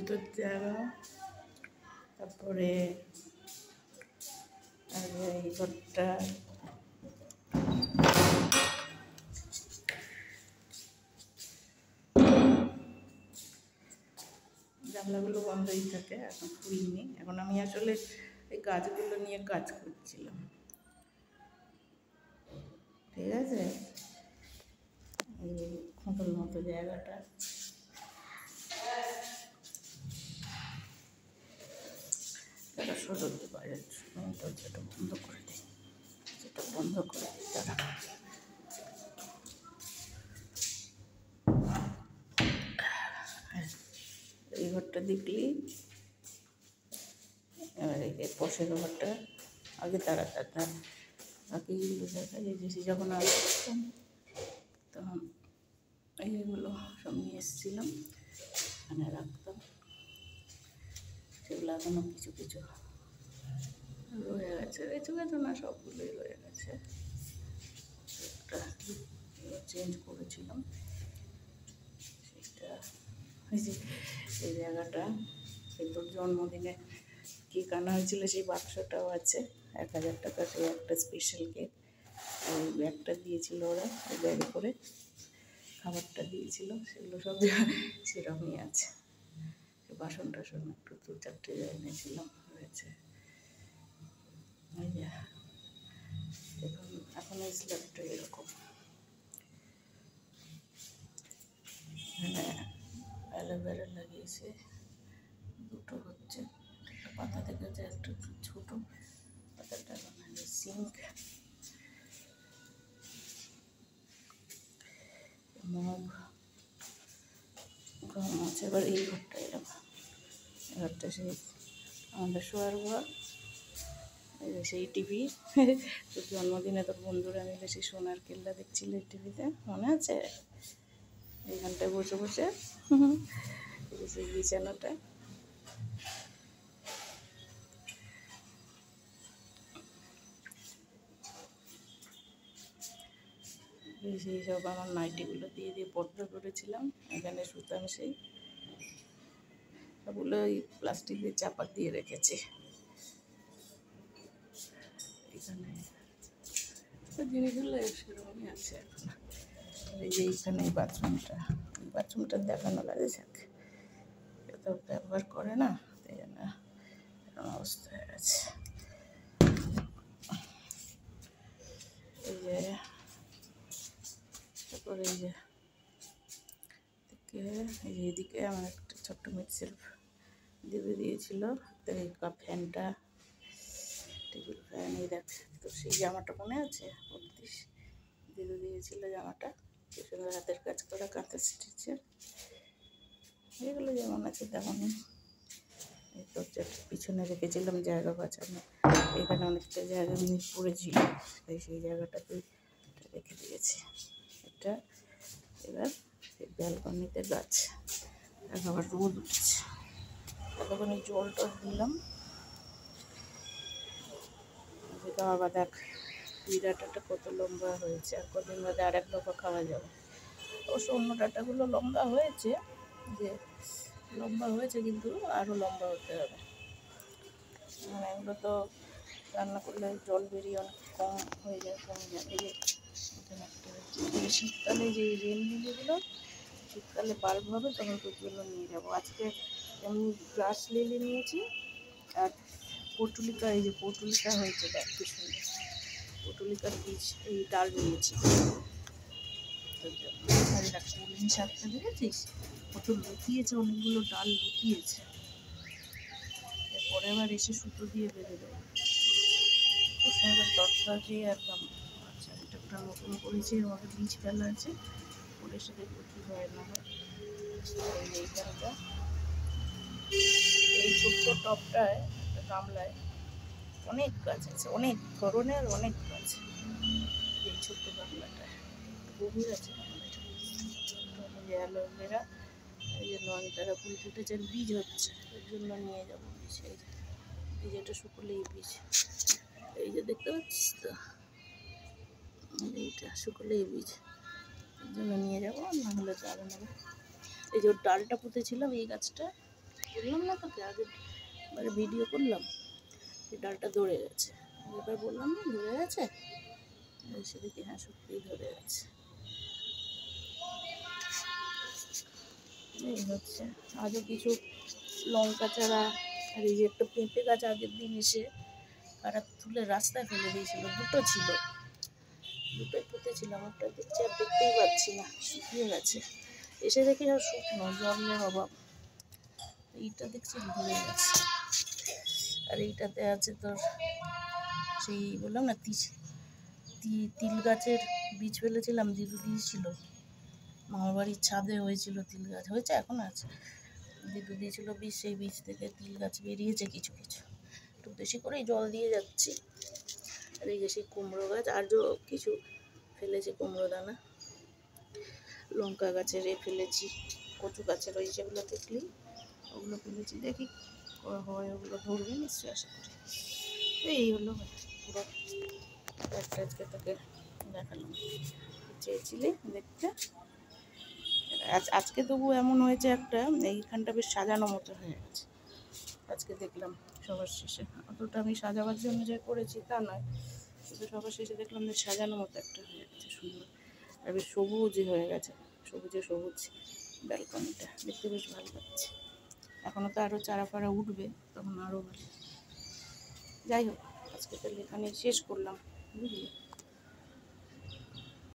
জুতোর জায়গা, তারপরে এই ঘরটা জানলাগুলো বন্ধই থাকে, এখন খুলিনি। এখন আমি আসলে এই গাছগুলো নিয়ে কাজ করছিলাম, ঠিক আছে। এই খোঁটোর মতো জায়গাটা তারা সরতে পারে, দরজাটা বন্ধ করে দিই, সেটা বন্ধ করে দিই তারা। এই ঘরটা দেখলি, এবার এই পশের ঘরটা আগে তারা বাকিগুলো দেখা যায় যে যখন আসতাম তখন এইগুলো সব নিয়ে এসেছিলাম, এখানে রাখতাম। সেগুলো এখনো কিছু কিছু রয়ে গেছে, কিছু কিছু না, সবগুলোই রয়ে গেছে। একটা চেঞ্জ করেছিলাম, সেটা ওই যে এই জায়গাটা, এই তোর জন্মদিনে কেক আনা হয়েছিল সেই বাক্সটাও আছে, 1000 টাকা, সেই একটা স্পেশাল কেক। ওই ব্যাগটা দিয়েছিল ওরা, ওই ব্যাগে করে খাবারটা দিয়েছিল, সেগুলো সব সেরকমই আছে। বাসন টাসন একটু 2-4টে এনেছিলাম, রয়েছে। এখন এই স্ল্যাবটা এরকম, এখানে অ্যালোভেরা লাগিয়েছে, দুটো হচ্ছে, একটা পাতা দেখা যায়, একটা ছোটো পাতাটা বানানো সিঙ্ক, মগ গম আছে। এবার এই ঘরটা এরকম, ঘরটা সেই আমাদের শোয়ার ঘর, সেই টিভি। তোর জন্মদিনে তোর বন্ধুরা মিলে সেই সোনার কেল্লা দেখছিল এই টিভিতে, মনে আছে? এইখানটায় বসে বসে সেই বিছানাটা, সেই সব আমার নাইটিগুলো দিয়ে দিয়ে পর্দা করেছিলাম, এখানে শুতাম। সেই সবগুলো ওই প্লাস্টিক দিয়ে চাপা দিয়ে রেখেছি। এখানে জিনিসগুলো সেরকমই আছে এখন। এই যে এইখানে এই বাথরুমটা দেখানো লাগে, যাক তো ব্যবহার করে না, তাই জন্য এরকম অবস্থা হয়ে গেছে। এই যে তারপরে এই যে এইদিকে আমার একটা ছোট্ট মিক্সির দিদি দিয়েছিল, তো এই ফ্যানটা, টেবিল ফ্যান, এই দেখ তো সেই জামাটা মনে আছে? দিদি দিয়েছিল জামাটা, কি সুন্দর হাতের কাজ করা, কাঁথা স্টিচের। এগুলো যেমন আছে তেমনই। এই দরজাটার পিছনে রেখেছিলাম জায়গা বাঁচানো, এখানে অনেকটা জায়গা নিয়ে পড়েছিল, তাই সেই জায়গাটাতে রেখে দিয়েছি। এটা এবার এই ব্যালকনিতে গাছ, আবার রোদ উঠেছে, তখন এই জলটা দিলাম। আবার দেখ এই ডাঁটাটা কত লম্বা হয়েছে, আর কদিন বাদে আর এক দফা খাওয়া যাবে। অবশ্য অন্য ডাঁটাগুলো লম্বা হয়েছে, কিন্তু আরও লম্বা হতে হবে। মানে এগুলো তো রান্না করলে জল বেরিয়ে অনেক কম হয়ে যায়, কমে যায়। এই যে এখানে একটা হচ্ছে, শীতকালে যে রেল লিলিগুলো শীতকালে বাল্ব হবে, তখন তোর জন্য নিয়ে যাবো। আজকে এমনি গ্রাস লিলি নিয়েছি, আর পটুলিকা, এই যে পটুলিকা হয়েছে, দেখ কি সুন্দর পটুলিকার বীজ, এই ডাল নিয়েছি তোর জন্য। আর এটা কলমি শাকটা দেখেছিস, কত লুকিয়েছে, অনেকগুলো ডাল লুকিয়েছে। এরপরে আবার এসে সুতো দিয়ে বেঁধে দেবো, খুব সুন্দর তরতাজি একদম। আচ্ছা, এটা একটা নতুন করেছি, এর মধ্যে বীজ ফেলা আছে, পরে এসে দেখবো কী হয় না হয়। এইখানটা এই ছোট্ট টবটায়, একটা গামলায় অনেক গাছ আছে, অনেক ধরনের অনেক গাছ। এই ছোট্ট গামলাটায় গভীর আছে, অ্যালোভেরা, এই যে নয়নতারা ফুল ফুটেছে, বীজ হচ্ছে, এর জন্য নিয়ে যাবো বীজ। এই যে বীজ, এটা শুকলেই বীজ, এই যে দেখতে পাচ্ছিস তো, এইটা শুকলেই বীজ, এর জন্য নিয়ে যাবো, না হলে যাবে না। এই যে ডালটা পুঁতেছিলাম এই গাছটা, বললাম না তোকে আগে ভিডিও করলাম, এই ডালটা ধরে গেছে। এবার বললাম না ধরে গেছে, সেদিকে হ্যাঁ সত্যিই ধরে গেছে। এই হচ্ছে আজও কিছু লঙ্কা চারা, আর এই যে একটা পেঁপে গাছ আগের দিন এসে কারা তুলে রাস্তায় ফেলে দিয়েছিল, দুটো ছিল, দুটোই পুঁতেছিলাম, ওটা দেখছি আর দেখতেই পাচ্ছি না, শুকিয়ে গেছে। এসে দেখি আর শুকনো, জলের অভাব। এইটা দেখছি ধরে গেছে। আর এইটাতে আছে তোর সেই বললাম না তিল গাছের বীজ ফেলেছিলাম, দিদু দিয়েছিল, মামার বাড়ির ছাদে হয়েছিল তিল গাছ, হয়েছে এখন আছে, দিদু দিয়েছিল বীজ, সেই বীজ থেকে তিল গাছ বেরিয়েছে কিছু কিছু, একটু বেশি করেই জল দিয়ে যাচ্ছি। আর এই যে সেই কুমড়ো গাছ, আর কিছু ফেলেছি কুমড়ো দানা, লঙ্কা গাছের ফেলেছি, কচু গাছের ওই যেগুলো দেখলি ওগুলো ফেলেছি, দেখি হয় ওগুলো ধরবে নিশ্চয়ই আশা করি। এই হলো পুরো একটা, আজকে তোকে দেখালাম, চেয়েছিলি দেখতে। আজকে তবু এমন হয়েছে একটা, এইখানটা বেশ সাজানো মতো হয়ে গেছে আজকে দেখলাম সবার শেষে। অতটা আমি সাজাবার জন্য যে করেছি তা নয়, কিন্তু সবার শেষে দেখলাম যে সাজানো মতো একটা হয়ে গেছে সুন্দর, আর বেশ সবুজই হয়ে গেছে, সবুজে সবুজ ব্যালকনিটা দেখতে বেশ ভালো লাগছে। এখনও তো আরও চারা ফাড়া উঠবে, তখন আরও ভালো। যাই হোক, আজকে তাহলে এখানে শেষ করলাম, বুঝলি।